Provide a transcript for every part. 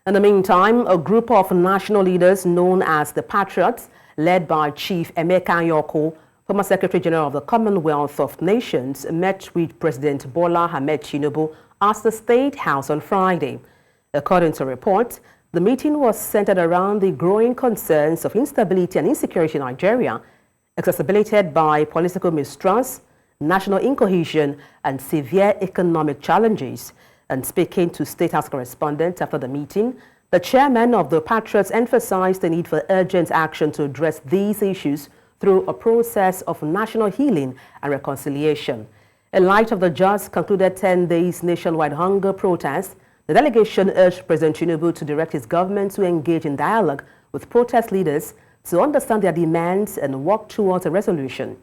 In the meantime, a group of national leaders known as the Patriots, led by Chief Emeka Yoko, former Secretary General of the Commonwealth of Nations, met with President Bola Ahmed Tinubu at the State House on Friday. According to reports, the meeting was centered around the growing concerns of instability and insecurity in Nigeria, exacerbated by political mistrust, national incohesion, and severe economic challenges. And speaking to State House correspondent after the meeting, the chairman of the Patriots emphasized the need for urgent action to address these issues through a process of national healing and reconciliation. In light of the just concluded 10 days nationwide hunger protest, the delegation urged President Tinubu to direct his government to engage in dialogue with protest leaders to understand their demands and work towards a resolution.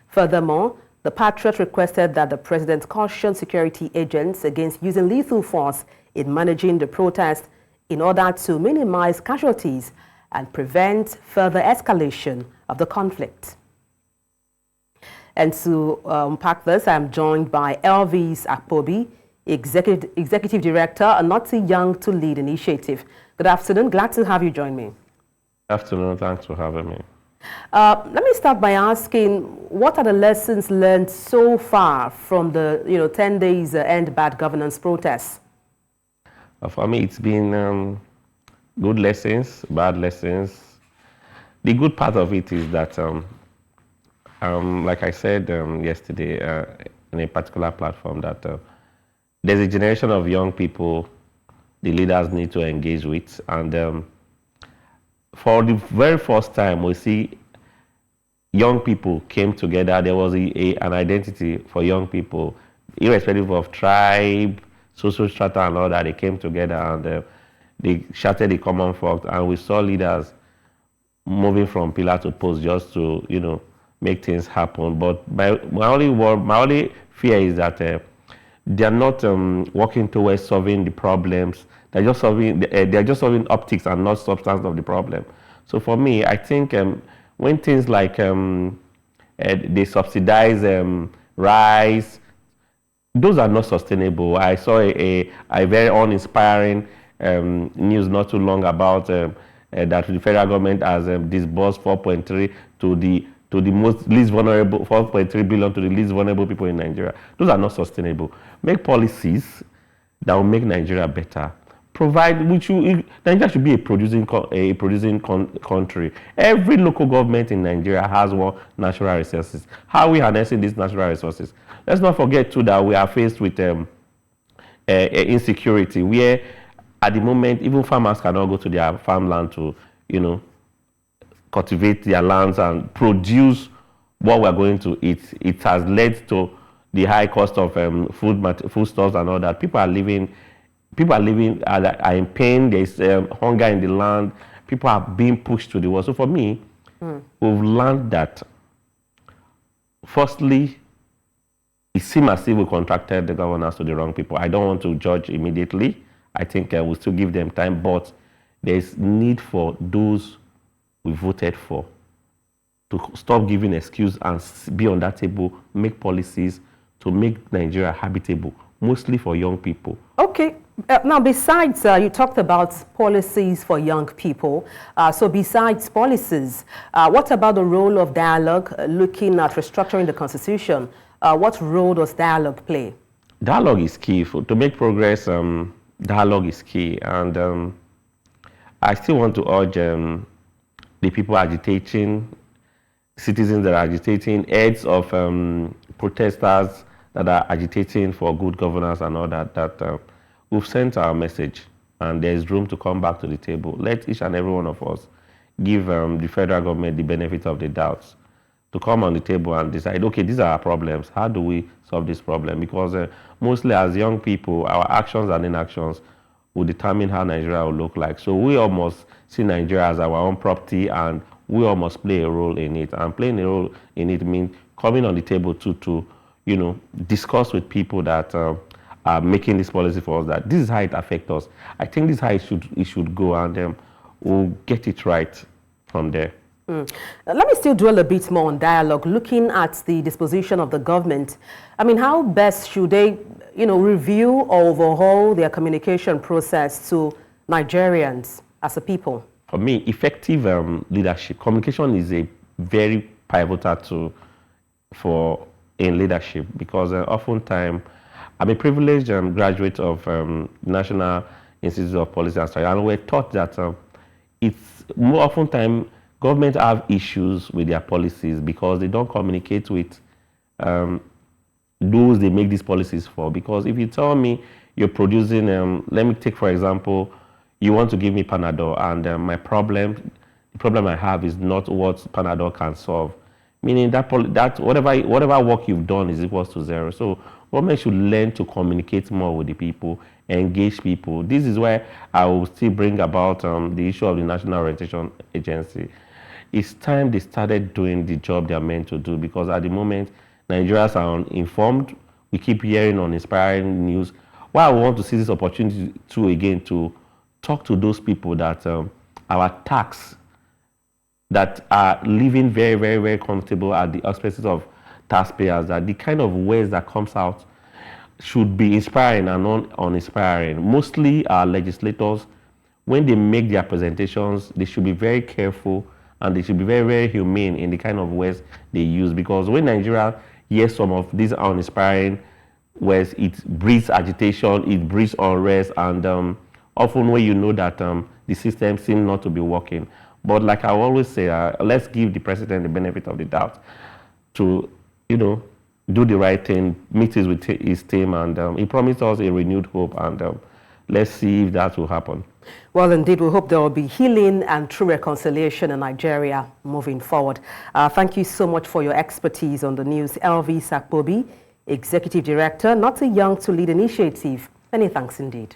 Furthermore, the Patriots requested that the president caution security agents against using lethal force in managing the protest in order to minimize casualties and prevent further escalation of the conflict. And to unpack this, I'm joined by Elvis Akpobi, Executive Director, Not Too Young to Lead Initiative. Good afternoon. Glad to have you join me. Good afternoon. Thanks for having me. Let me start by asking, what are the lessons learned so far from the 10 days End Bad Governance protests? For me, it's been good lessons, bad lessons. The good part of it is that, like I said yesterday in a particular platform, that there's a generation of young people the leaders need to engage with. And for the very first time, we see young people came together. There was an identity for young people, irrespective of tribe, social strata and all that. They came together and they shattered the common fault. And we saw leaders moving from pillar to post just to, make things happen. But my only fear is that they are not working towards solving the problems. They're just solving optics and not substance of the problem. So for me, I think when things like they subsidize rice, those are not sustainable. I saw a very uninspiring news not too long about that the federal government has disbursed 4.3 to the most least vulnerable, 4.3 billion to the least vulnerable people in Nigeria. Those are not sustainable. Make policies that will make Nigeria better. Nigeria should be a producing country. Every local government in Nigeria has one natural resources. How are we harnessing these natural resources? Let's not forget too that we are faced with insecurity, where at the moment even farmers cannot go to their farmland to, cultivate their lands and produce what we're going to eat. It has led to the high cost of foodstuffs and all that. People are in pain. There's hunger in the land. People are being pushed to the wall. So for me, we've learned that, firstly, it seems as if we contracted the governance to the wrong people. I don't want to judge immediately. I think we'll still give them time, but there's need for those we voted for to stop giving excuse and be on that table, make policies to make Nigeria habitable, mostly for young people. Okay. Now, besides, you talked about policies for young people. So besides policies, what about the role of dialogue, looking at restructuring the Constitution? What role does dialogue play? Dialogue is key. To make progress, dialogue is key. And I still want to urge the people agitating, citizens that are agitating, heads of protesters that are agitating for good governance and all that, we've sent our message and there's room to come back to the table. Let each and every one of us give the federal government the benefit of the doubts to come on the table and decide, okay, these are our problems. How do we solve this problem? Because mostly as young people, our actions and inactions will determine how Nigeria will look like. So we almost see Nigeria as our own property and we all must play a role in it. And playing a role in it means coming on the table to discuss with people that are making this policy for us, that this is how it affects us. I think this is how it should go, and we'll get it right from there. Let me still dwell a bit more on dialogue, looking at the disposition of the government. I mean, how best should they, review or overhaul their communication process to Nigerians as a people? For me, effective leadership, communication is a very pivotal tool in leadership, because oftentimes I'm a privileged graduate of National Institute of Policy and Strategy, and we're taught that it's more often time government have issues with their policies because they don't communicate with those they make these policies for. Because if you tell me you're producing, let me take for example, you want to give me Panadol, and the problem I have is not what Panadol can solve. Meaning that whatever work you've done is equals to zero. So government should learn to communicate more with the people, engage people. This is why I will still bring about the issue of the National Orientation Agency. It's time they started doing the job they're meant to do, because at the moment, Nigerians are uninformed. We keep hearing uninspiring news. Why I want to see this opportunity to talk to those people that our tax, that are living very, very, very comfortable at the expenses of taxpayers, that the kind of ways that comes out should be inspiring and not uninspiring. Mostly our legislators, when they make their presentations, they should be very careful and they should be very, very humane in the kind of words they use. Because when Nigeria hears some of these uninspiring words, it breeds agitation, it breeds unrest, and often when you know that the system seems not to be working. But like I always say, let's give the president the benefit of the doubt to, do the right thing, meet with his team, and he promised us a renewed hope, and let's see if that will happen. Well, indeed, we hope there will be healing and true reconciliation in Nigeria moving forward. Thank you so much for your expertise on the news. LV Sakbobi, Executive Director, Not Too Young to Lead Initiative. Many thanks indeed.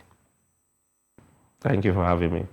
Thank you for having me.